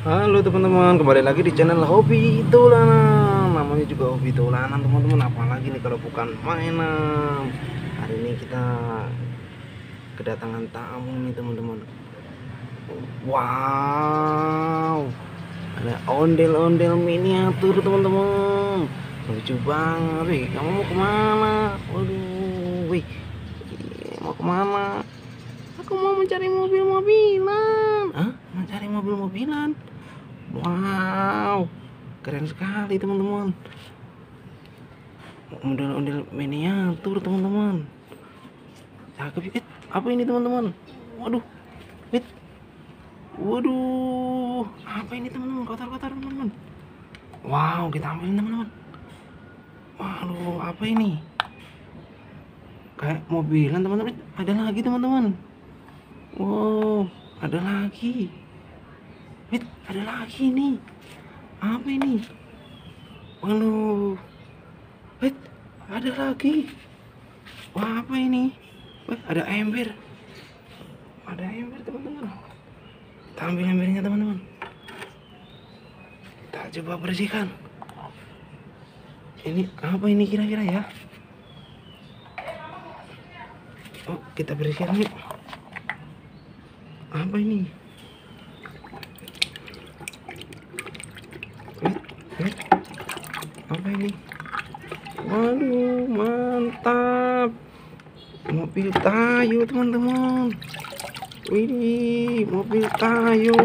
Halo teman-teman, kembali lagi di channel Hobi Dolanan. Namanya juga Hobi Dolanan teman-teman, apalagi nih kalau bukan mainan. Hari ini kita kedatangan tamu nih teman-teman. Wow, ada ondel-ondel miniatur teman-teman. Lucu banget, wih. Kamu mau kemana? Waduh, wih, mau kemana? Aku mau mencari mobil-mobilan. Hah? Mencari mobil-mobilan? Wow, keren sekali teman-teman. Ondel-ondel miniatur teman-teman. Cakep. Apa ini teman-teman? Waduh, wait. Waduh, apa ini teman-teman? Kotor-kotor teman-teman. Wow, kita ambilin teman-teman. Waduh, apa ini? Kayak mobilan teman-teman. Ada lagi teman-teman. Wow, ada lagi. Wait, ada lagi nih. Apa ini? Waduh. Wait, ada lagi. Wah, apa ini? Wait, ada ember. Ada ember teman-teman. Kita ambil embernya teman-teman. Kita coba bersihkan. Ini apa ini kira-kira ya? Oh, kita bersihkan yuk. Apa ini? Wait. Apa ini? Waduh, mantap. Mobil Tayo teman-teman. Wih, mobil Tayo.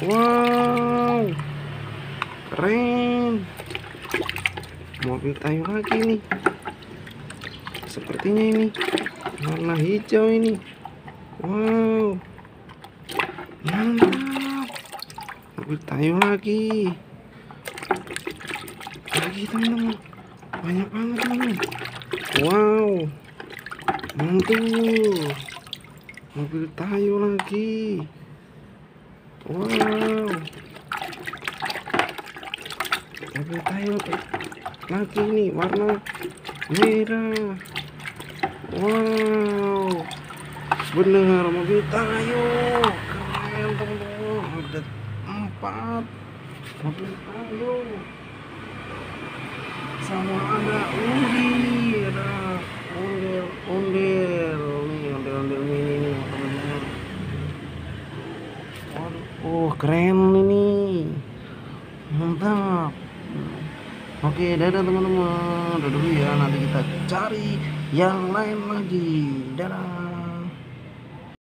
Wow, keren. Mobil Tayo lagi nih. Sepertinya ini warna hijau ini. Wow, mantap. Mobil Tayo lagi teman-teman, banyak banget teman-teman. Wow, mantul. Mobil Tayo lagi. Wow, mobil Tayo lagi nih, warna merah. Wow, bener mobil Tayo, keren teman-teman. Ada 4 mobil Tayo. Sama ada ada ondel-ondel nih, ondel-ondel mini nih teman-teman. Waduh, keren ini, mantap. Oke, dadah teman-teman, dadah dulu ya, nanti kita cari yang lain lagi. Dadah.